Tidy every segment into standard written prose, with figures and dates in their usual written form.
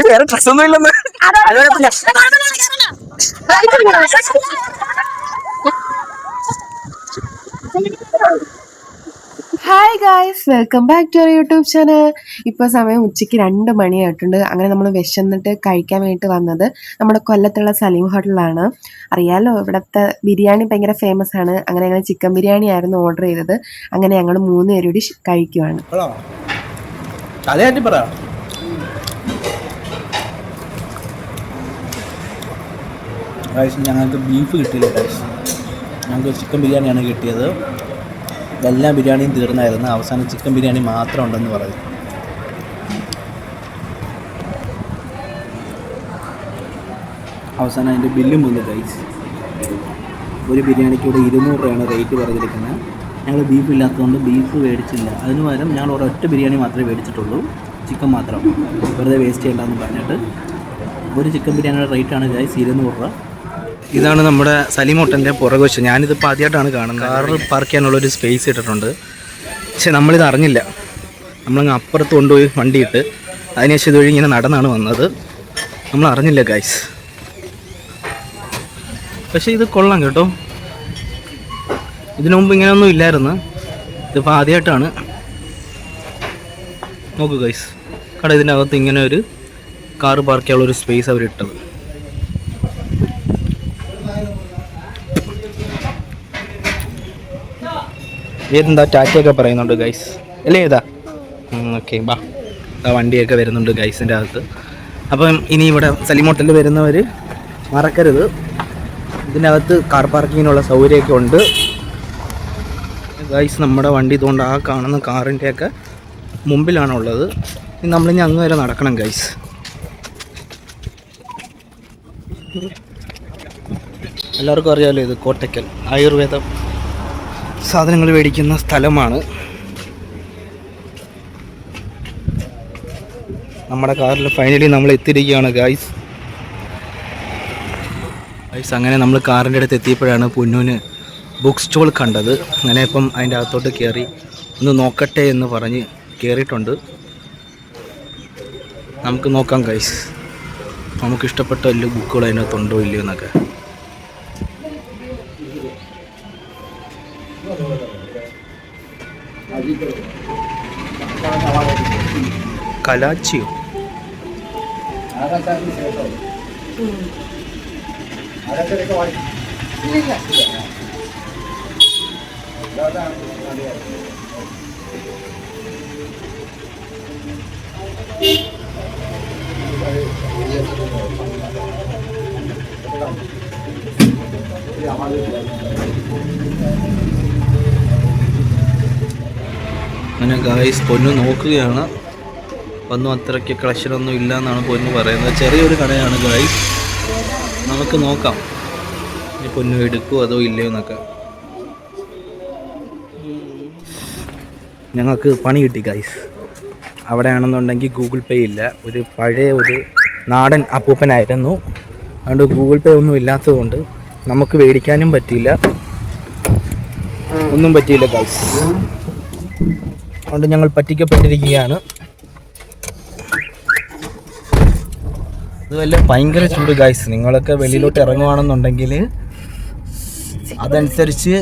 വേറെ ഡ്രസ്സൊന്നും ഇല്ലെന്ന്. Hi guys, welcome back to our YouTube channel. ഇപ്പോൾ സമയം ഉച്ചയ്ക്ക് 2 മണിയായിട്ടുണ്ട്. അങ്ങനെ നമ്മൾ വിശന്നിട്ട് കഴിക്കാൻ വേണ്ടിയിട്ട് വന്നത് നമ്മുടെ കൊല്ലത്തുള്ള സലീം ഹോട്ടലിലാണ്. അറിയാലോ, ഇവിടുത്തെ ബിരിയാണി ഭയങ്കര ഫേമസ് ആണ്. അങ്ങനെ ഞങ്ങൾ ചിക്കൻ ബിരിയാണി ആയിരുന്നു ഓർഡർ ചെയ്തത്. അങ്ങനെ ഞങ്ങൾ 3 പേരും കൂടി കഴിക്കുവാണ്. ഞങ്ങൾക്ക് ബീഫ് കിട്ടിയില്ല ഗൈസ്, ഞങ്ങൾക്ക് ചിക്കൻ ബിരിയാണിയാണ് കിട്ടിയത്. എല്ലാ ബിരിയാണിയും തീർന്നായിരുന്നു, അവസാനം ചിക്കൻ ബിരിയാണി മാത്രം ഉണ്ടെന്ന് പറയും. അവസാനം അതിൻ്റെ ബില്ലും വന്നു ഗൈസ്. ഒരു ബിരിയാണിക്കൂടെ 200 രൂപയാണ് റേറ്റ് പറഞ്ഞിരിക്കുന്നത്. ഞങ്ങൾ ബീഫ് ഇല്ലാത്തതുകൊണ്ട് ബീഫ് മേടിച്ചില്ല. അതിന് പകരം ഞങ്ങൾ ഒരൊറ്റ ബിരിയാണി മാത്രമേ മേടിച്ചിട്ടുള്ളൂ, ചിക്കൻ മാത്രം. വെറുതെ വേസ്റ്റ് ചെയ്യണ്ടെന്ന് പറഞ്ഞിട്ട് ഒരു ചിക്കൻ ബിരിയാണിയുടെ റേറ്റാണ് ഗൈസ് 200 രൂപ. ഇതാണ് നമ്മുടെ സലീം ഹോട്ടലിൻ്റെ പുറകുവശം. ഞാനിതിപ്പോൾ ആദ്യമായിട്ടാണ് കാണുന്നത്. കാറ് പാർക്ക് ചെയ്യാനുള്ളൊരു സ്പേസ് ഇട്ടിട്ടുണ്ട്. പക്ഷെ നമ്മളിത് അറിഞ്ഞില്ല. നമ്മളങ്ങ് അപ്പുറത്ത് കൊണ്ടുപോയി വണ്ടിയിട്ട് അതിനുശേഷം ഇതുവഴി ഇങ്ങനെ നടന്നാണ് വന്നത്. നമ്മൾ അറിഞ്ഞില്ല ഗൈസ്. പക്ഷേ ഇത് കൊള്ളാം കേട്ടോ. ഇതിനു മുമ്പ് ഇങ്ങനെയൊന്നും ഇല്ലായിരുന്നു, ഇതിപ്പോൾ ആദ്യമായിട്ടാണ്. നോക്കൂ ഗൈസ്, കട ഇതിൻ്റെ അകത്ത് ഇങ്ങനെ ഒരു കാറ് പാർക്ക് ചെയ്യാനുള്ളൊരു സ്പേസ് അവരിട്ടത്. ഏതെന്താ ടാറ്റയൊക്കെ പറയുന്നുണ്ട് ഗൈസ് അല്ലേ? ഏതാ? ഓക്കെ, ബാ. വണ്ടിയൊക്കെ വരുന്നുണ്ട് ഗൈസിൻ്റെ അകത്ത്. അപ്പം ഇനി ഇവിടെ സലീം ഹോട്ടലിൽ വരുന്നവർ മറക്കരുത്, ഇതിൻ്റെ അകത്ത് കാർ പാർക്കിങ്ങിനുള്ള സൗകര്യമൊക്കെ ഉണ്ട് ഗൈസ്. നമ്മുടെ വണ്ടി ഇതുകൊണ്ട് ആ കാണുന്ന കാറിൻ്റെയൊക്കെ മുമ്പിലാണുള്ളത്. നമ്മളിനി അങ്ങ് വരെ നടക്കണം ഗൈസ്. എല്ലാവർക്കും അറിയാമല്ലോ, ഇത് കോട്ടയ്ക്കൽ ആയുർവേദം സാധനങ്ങൾ മേടിക്കുന്ന സ്ഥലമാണ്. നമ്മുടെ കാറിൽ ഫൈനലി നമ്മൾ എത്തിയിരിക്കുകയാണ് ഗൈസ്. അങ്ങനെ നമ്മൾ കാറിൻ്റെ അടുത്ത് എത്തിയപ്പോഴാണ് പൊന്നൂന് ബുക്ക് സ്റ്റോൾ കണ്ടത്. അങ്ങനെ ഇപ്പം അതിൻ്റെ അകത്തോട്ട് കയറി ഒന്ന് നോക്കട്ടെ എന്ന് പറഞ്ഞ് കയറിയിട്ടുണ്ട്. നമുക്ക് നോക്കാം ഗൈസ്, നമുക്കിഷ്ടപ്പെട്ട വലിയ ബുക്കുകൾ അതിനകത്തുണ്ടോ ഇല്ലയോ എന്നൊക്കെ. കലാച്ചിയോ? അങ്ങനെ ഗായ്സ് പൊന്നു നോക്കുകയാണ്. ഒന്നും അത്രയ്ക്ക് കളക്ഷനൊന്നും ഇല്ല എന്നാണ് പൊന്നു പറയുന്നത്. ചെറിയൊരു കടയാണ് ഗായ്സ്, നമുക്ക് നോക്കാം ഈ പൊന്നു എടുക്കുമോ അതോ ഇല്ലയോ എന്നൊക്കെ. ഞങ്ങൾക്ക് പണി കിട്ടി ഗായ്സ്. അവിടെയാണെന്നുണ്ടെങ്കിൽ ഗൂഗിൾ പേ ഇല്ല. ഒരു പഴയ ഒരു നാടൻ അപ്പൂപ്പനായിരുന്നു, അതുകൊണ്ട് ഗൂഗിൾ പേ ഒന്നും ഇല്ലാത്തതുകൊണ്ട് നമുക്ക് മേടിക്കാനും പറ്റിയില്ല, ഒന്നും പറ്റിയില്ല ഗായ്സ്. അതുകൊണ്ട് ഞങ്ങൾ പറ്റിക്കപ്പെട്ടിരിക്കുകയാണ്. അതുമല്ല ഭയങ്കര ചൂട് ഗായ്സ്. നിങ്ങളൊക്കെ വെളിയിലോട്ട് ഇറങ്ങുകയാണെന്നുണ്ടെങ്കിൽ അതനുസരിച്ച്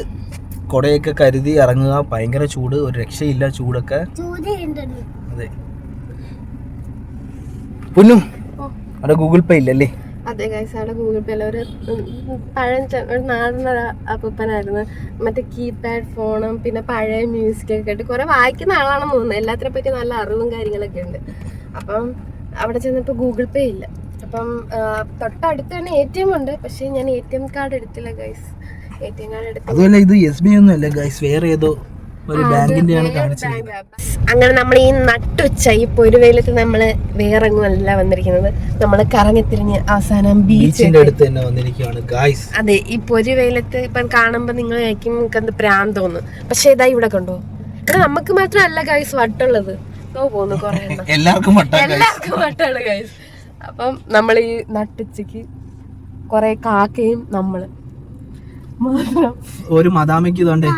കുടയൊക്കെ കരുതി ഇറങ്ങുക. ഭയങ്കര ചൂട്, ഒരു രക്ഷയില്ല ചൂടൊക്കെ. അതെ പൊന്നു, അവിടെ ഗൂഗിൾ പേ ഇല്ലല്ലേ? അതെ ഗൈസ്, അവിടെ ഗൂഗിൾ പേ അല്ല. ഒരു നാടൻ അപ്പൂപ്പനായിരുന്നു. മറ്റേ കീപാഡ് ഫോണും പിന്നെ പഴയ മ്യൂസിക്കൊക്കെ കേട്ട് കുറെ വായിക്കുന്ന ആളാണെന്ന് തോന്നുന്നത്. എല്ലാത്തിനെ പറ്റി നല്ല അറിവും കാര്യങ്ങളൊക്കെ ഉണ്ട്. അപ്പം അവിടെ ചെന്നപ്പോൾ ഗൂഗിൾ പേ ഇല്ല. അപ്പം തൊട്ടടുത്ത് തന്നെ ATM ഉണ്ട്, പക്ഷെ ഞാൻ ATM കാർഡ് എടുത്തില്ല ഗൈസ്. ATM കാർഡ് എടുത്തു. അതുപോലെ ഇത് SBI ഒന്നും അല്ല ഗൈസ്, വേറെ ഏതോ ഒരു ബാങ്കിന്റെയാണ് കാണിച്ചത്. അങ്ങനെ നമ്മൾ ഈ നട്ടുച്ച ഈ പൊരുവെയിലത്ത് നമ്മള് വേറെങ്ങുമല്ല വന്നിരിക്കുന്നത്. നമ്മൾ കറങ്ങിത്തിരിഞ്ഞ് അവസാനം ബീച്ചിന്റെ അടുത്ത് തന്നെ വന്നിരിക്കുകയാണ് ഗൈസ്. അതെ, ഈ പൊരുവെയിലത്ത് ഇപ്പം കാണുമ്പോ നിങ്ങൾ കഴിക്കും നിങ്ങൾക്ക് പ്രാന്ത് തോന്നും. പക്ഷെ ഇതാ ഇവിടെ കണ്ടോ, ഇവിടെ നമുക്ക് മാത്രമല്ല ഗൈസ് വട്ടുള്ളത്. പോകുന്നു കുറെ എല്ലാവർക്കും വട്ടാണ് ഗൈസ്. അപ്പം നമ്മൾ ഈ നട്ടുച്ചക്ക് കുറെ കാക്കയും നമ്മള് മാത്രം ഒരു മദാമയ്ക്ക് ഇതുകൊണ്ട്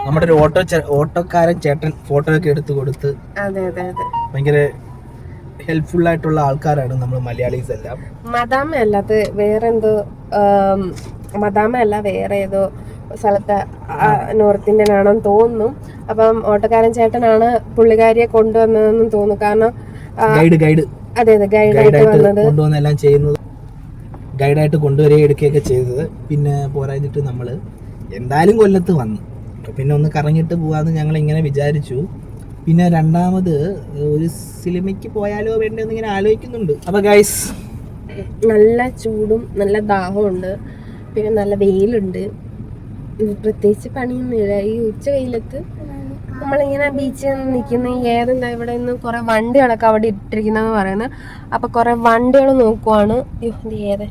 നമ്മുടെ ഒരു ഓട്ടോക്കാരൻ ചേട്ടൻ ഫോട്ടോ ഒക്കെ എടുത്ത് കൊടുത്ത് അതെ അതെ അതെ ഭയങ്കര ഹെൽപ്ഫുൾ ആയിട്ടുള്ള ആൾക്കാരാണ് നമ്മൾ മലയാളീസ് എല്ലാം. മദാമ അല്ലാത്ത വേറെന്തോ മദാമ അല്ല വേറെ ഏതോ സ്ഥലത്തെ നോർത്ത് ഇന്ത്യൻ ആണെന്ന് തോന്നുന്നു. അപ്പം ഓട്ടോക്കാരൻ ചേട്ടനാണ് പുള്ളിക്കാരിയെ കൊണ്ടുവന്നതെന്ന് തോന്നുന്നു. കാരണം ഗൈഡ് അതെ അതെ ഗൈഡായിട്ട് കൊണ്ടുവന്നെല്ലാം ചെയ്യുന്നത്, ഗൈഡായിട്ട് കൊണ്ടുവരികയും എടുക്കുകയൊക്കെ ചെയ്തത്. പിന്നെ പോരാഞ്ഞിട്ട് നമ്മൾ എന്തായാലും കൊല്ലത്ത് വന്നു, പിന്നെ ഒന്ന് കറങ്ങിയിട്ട് പോകാമെന്ന് ഞങ്ങൾ ഇങ്ങനെ വിചാരിച്ചു. പിന്നെ രണ്ടാമത് ഒരു സിനിമയ്ക്ക് പോയാലോ വേണ്ടെന്ന് ഇങ്ങനെ ആലോചിക്കുന്നുണ്ട്. അപ്പോൾ ഗൈസ് നല്ല ചൂടും നല്ല ദാഹമുണ്ട്, പിന്നെ നല്ല വെയിലുണ്ട്. പ്രത്യേകിച്ച് പണിയൊന്നുമില്ല. ഈ ഉച്ച വെയിലത്ത് നമ്മളിങ്ങനെ ബീച്ചിൽ നിൽക്കുന്ന ഏതെന്താ ഇവിടെ നിന്ന് കുറെ വണ്ടികളൊക്കെ അവിടെ ഇട്ടിരിക്കുന്നതെന്ന് പറയുന്നത്. അപ്പൊ കുറെ വണ്ടികൾ നോക്കുവാണ്. ഏതെ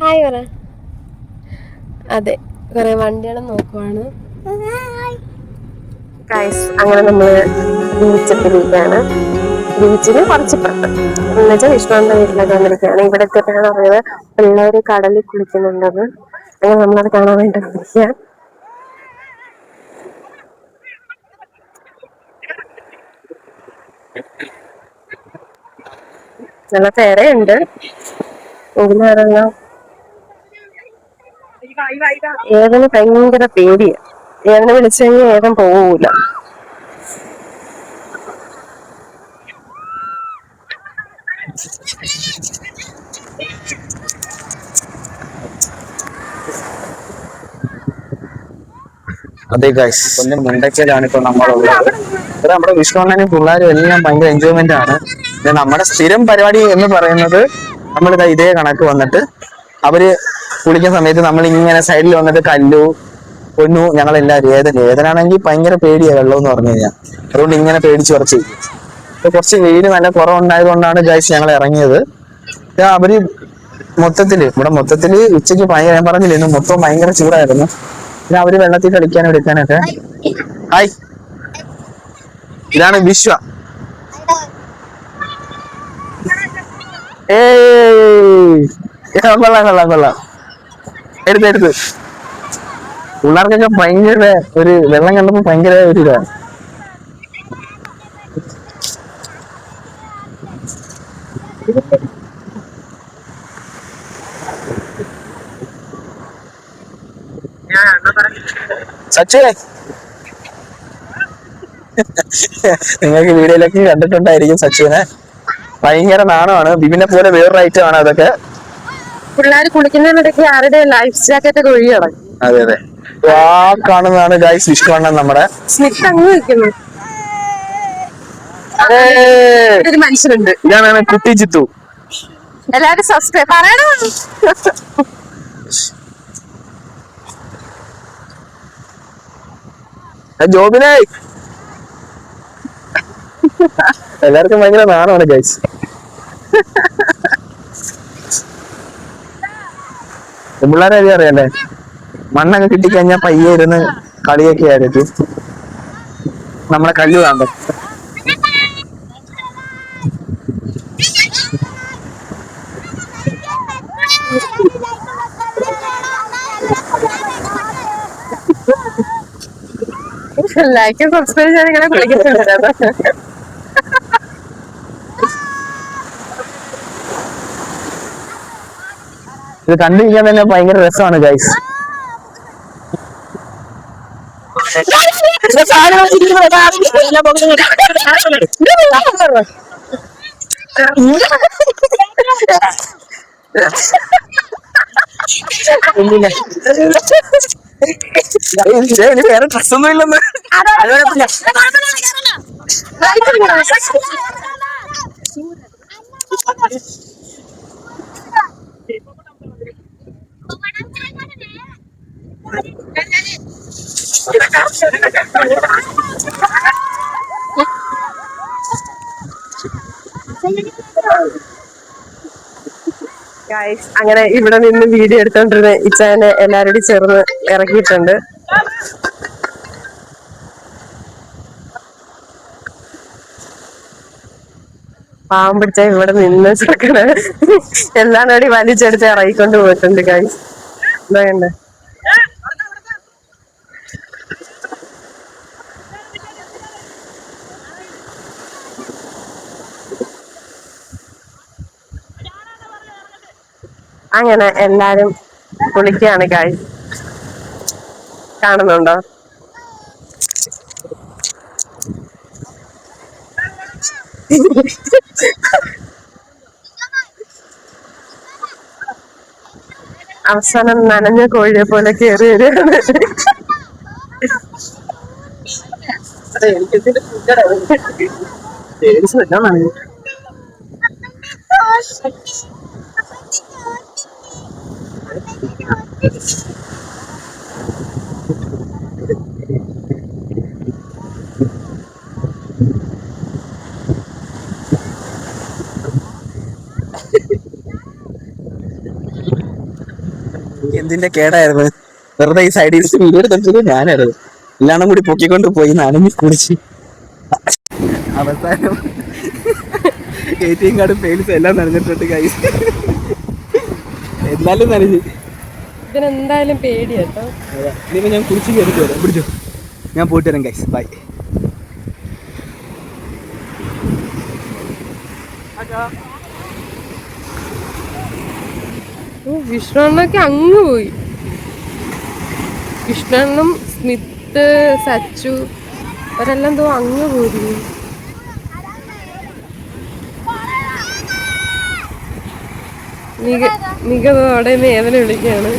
ഹായ് പറ. അതെ, കുറെ വണ്ടികൾ നോക്കുവാണ്. അങ്ങനെ നമ്മള് ബീച്ചെത്തിയിരിക്കുകയാണ്. ബീച്ചിന് കുറച്ചിപ്പുറത്ത് എന്നുവെച്ചാൽ വിശ്വാന്റെ വീട്ടിലൊക്കെ വന്നിരിക്കുകയാണ്. ഇവിടെ എത്തിയപ്പോഴാണ് അറിയത് പിള്ളേര് കടലിൽ കുളിക്കുന്നുണ്ടെന്ന്. അങ്ങനെ നമ്മളത് കാണാൻ വേണ്ടി വന്നിരിക്കുക. നല്ല തിരയുണ്ട്. ഏതിന് ഭയങ്കര പേടിയാ. ഏതിനെ വിളിച്ചു കഴിഞ്ഞാൽ ഏതും പോവൂല. അതെ ഗൈസ്, കൊല്ലം മുണ്ടക്കയിലാണ് ഇപ്പൊ നമ്മളുള്ളത്. ഇവിടെ നമ്മുടെ വിഷ്ണുണ്ണനും പിള്ളേരും എല്ലാം ഭയങ്കര എൻജോയ്മെന്റ് ആണ്. നമ്മുടെ സ്ഥിരം പരിപാടി എന്ന് പറയുന്നത് നമ്മളിതാ ഇതേ കണക്ക് വന്നിട്ട് അവര് കുളിക്കുന്ന സമയത്ത് നമ്മൾ ഇങ്ങനെ സൈഡിൽ വന്നിട്ട് കല്ലു പൊന്നു ഞങ്ങളെല്ലാവരും ഏതനാണെങ്കിൽ ഭയങ്കര പേടിയാ വെള്ളം എന്ന് പറഞ്ഞു കഴിഞ്ഞാൽ. അതുകൊണ്ട് ഇങ്ങനെ പേടിച്ച് കുറച്ച് ഇപ്പൊ കുറച്ച് വെയില് നല്ല കുറവുണ്ടായത് കൊണ്ടാണ് ഗൈസ് ഞങ്ങൾ ഇറങ്ങിയത്. അവര് മൊത്തത്തില് ഉച്ചയ്ക്ക് ഭയങ്കര, ഞാൻ പറഞ്ഞില്ലേ ഇന്ന് മൊത്തം ഭയങ്കര ചൂടായിരുന്നു. പിന്നെ അവര് വെള്ളത്തിൽ കളിക്കാനും എടുക്കാനൊക്കെ. ഹായ്, ഇതാണ് വിശ്വ. കൊള്ളാം. എടുത്ത് പിള്ളേർക്കൊക്കെ ഭയങ്കര ഒരു വെള്ളം കണ്ടപ്പോ ഭയങ്കര ഒരു ഇതാണ്. സച്ചുവേ, നിങ്ങൾക്ക് വീഡിയോയിലൊക്കെ കണ്ടിട്ടുണ്ടായിരിക്കും സച്ചുവിനെ. ഭയങ്കര നാണമാണ്. ബിബിനെ പോലെ വേറൊരു ഐറ്റം ആണ് അതൊക്കെ. പിള്ളേർ കുളിക്കുന്നതിനിടയ്ക്ക് ആരുടെ ലൈഫ് ജാക്കറ്റ് ഒക്കെ ഒഴിയാണ്. അതെ ആ കാണുന്നതാണ് ഗൈസ് വിഷ്ണുവണ്ണൻ. നമ്മുടെ സ്മിത്ത് അങ്ങ് നിൽക്കുന്നു. ഒരു മനുഷ്യനുണ്ട്. ഇതാണ് കുട്ടി ചിത്തു. എല്ലാരും സബ്സ്ക്രൈബ് പറയണോ? ജോബിനെ എല്ലാവർക്കും ഭയങ്കര നാണമാണ് ഗൈസ്. പിള്ളേരെ അറിയല്ലേ, മണ്ണൊക്കെ കിട്ടിക്കഴിഞ്ഞാൽ പയ്യെ ഇരുന്ന് കളിയൊക്കെ ആയിരിക്കും. നമ്മളെ കല്ല് കാണും. ലൈക്ക് സബ്സ്ക്രൈബ് ചെയ്യാൻ ഇങ്ങനെ വിളിക്കുന്നുണ്ട്. ഇത് കണ്ടിരിക്കാൻ തന്നെ ഭയങ്കര രസമാണ് ഗൈസ്. വേറെ ഡ്രസ്സൊന്നും ഇല്ലെന്ന്. അങ്ങനെ ഇവിടെ നിന്ന് വീഡിയോ എടുത്തോണ്ടിരുന്ന ഇച്ചാനെ എല്ലാരോടും ചേർന്ന് ഇറക്കിയിട്ടുണ്ട്. പാവം പിടിച്ച ഇവിടെ നിന്ന് ചെറുക്കണ് എല്ലാം കൂടി വലിച്ചെടുത്ത് ഇറങ്ങിക്കൊണ്ട് പോയിട്ടുണ്ട് ഗൈസ്. എന്താ കണ്ടേ? അങ്ങനെ എല്ലാരും കുളിക്കുകയാണ് ഗൈസ്. കാണുന്നുണ്ടോ? അവസാനം നനഞ്ഞ കോഴിയെ പോലെ കേറി വരികയാണ്. എന്തിന്റെ കേടായിരുന്നു? വെറുതെ ഈ സൈഡിൽ വീഡിയോ എടുത്തത് ഞാനായിരുന്നു. എല്ലാം കൂടി പൊക്കിക്കൊണ്ട് പോയി നനഞ്ഞ് കുടിച്ച് അവസാനം ATM കാർഡ് ഫെയിൽസ് എല്ലാം നനഞ്ഞിട്ടുണ്ട് ഗൈസ്. എന്നാലും നനഞ്ഞ്. ഇതിനെന്തായാലും പേടിയാട്ടോ. ഇനിയിപ്പോൾ ഞാൻ കുളിച്ച് കയറിട്ട് വരാം. പിടിച്ചോ, ഞാൻ പോയിട്ട് വരാം ഗൈസ്. ബൈ. വിഷ്ണുണ്ണൊക്കെ അങ്ങ് പോയി. വിഷ്ണുണ്ണും സ്മിത്ത്, സച്ചു അവരെല്ലാം എന്തോ അങ്ങ് പോയി. മികതോടെ മേവനെ വിളിക്കുകയാണ്.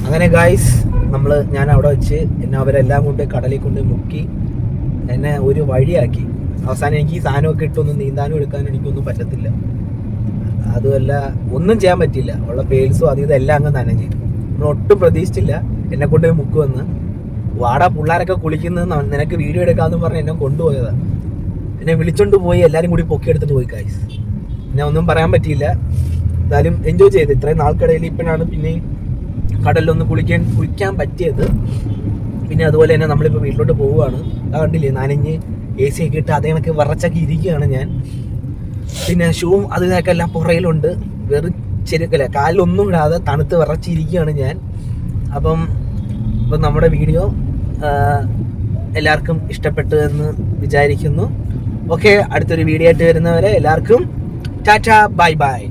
അങ്ങനെ ഗായ്സ് ഞാൻ അവിടെ വെച്ച് എന്നെ അവരെല്ലാം കൊണ്ട് കടലിൽ കൊണ്ട് മുക്കി എന്നെ ഒരു വഴിയാക്കി. അവസാനം എനിക്ക് ഈ സാധനമൊക്കെ ഇട്ടൊന്നും നീന്താനും എടുക്കാനും എനിക്കൊന്നും പറ്റത്തില്ല. അതുമല്ല ഒന്നും ചെയ്യാൻ പറ്റില്ല. ഉള്ള പേൽസും അത് ഇതെല്ലാം അങ്ങ് നനഞ്ഞ്. നമ്മൾ ഒട്ടും പ്രതീക്ഷിച്ചില്ല എന്നെ കൊണ്ട് മുക്കുവന്ന്. വാടാ പിള്ളേരൊക്കെ കുളിക്കുന്നത് നിനക്ക് വീഡിയോ എടുക്കാമെന്ന് പറഞ്ഞ് എന്നെ കൊണ്ടുപോയതാണ്. എന്നെ വിളിച്ചോണ്ട് പോയി എല്ലാവരും കൂടി പൊക്കിയെടുത്തിട്ട് പോയി ഗായ്സ്. എന്നെ ഒന്നും പറയാൻ പറ്റിയില്ല. എന്തായാലും എൻജോയ് ചെയ്ത് ഇത്രയും നാൾക്കിടയിൽ ഇപ്പോഴാണ് പിന്നെയും കടലിലൊന്ന് കുളിക്കാൻ പറ്റിയത്. പിന്നെ അതുപോലെ തന്നെ നമ്മളിപ്പോൾ വീട്ടിലോട്ട് പോവുകയാണ്. കണ്ടില്ലേ നനഞ്ഞ് AC ഒക്കെ ഇട്ട് അതേ കണക്ക് വിറച്ചൊക്കെ ഇരിക്കുകയാണ് ഞാൻ. പിന്നെ ഷൂവും അതിനൊക്കെ എല്ലാം പുറയിലുണ്ട്. വെറും ചെരുക്കല്ല, കാലിലൊന്നും ഇടാതെ തണുത്ത് വിറച്ചിരിക്കുകയാണ് ഞാൻ. അപ്പം നമ്മുടെ വീഡിയോ എല്ലാവർക്കും ഇഷ്ടപ്പെട്ടു എന്ന് വിചാരിക്കുന്നു. ഓക്കെ, അടുത്തൊരു വീഡിയോ ആയിട്ട് വരുന്നവരെ എല്ലാവർക്കും ടാറ്റ ബൈ ബൈ.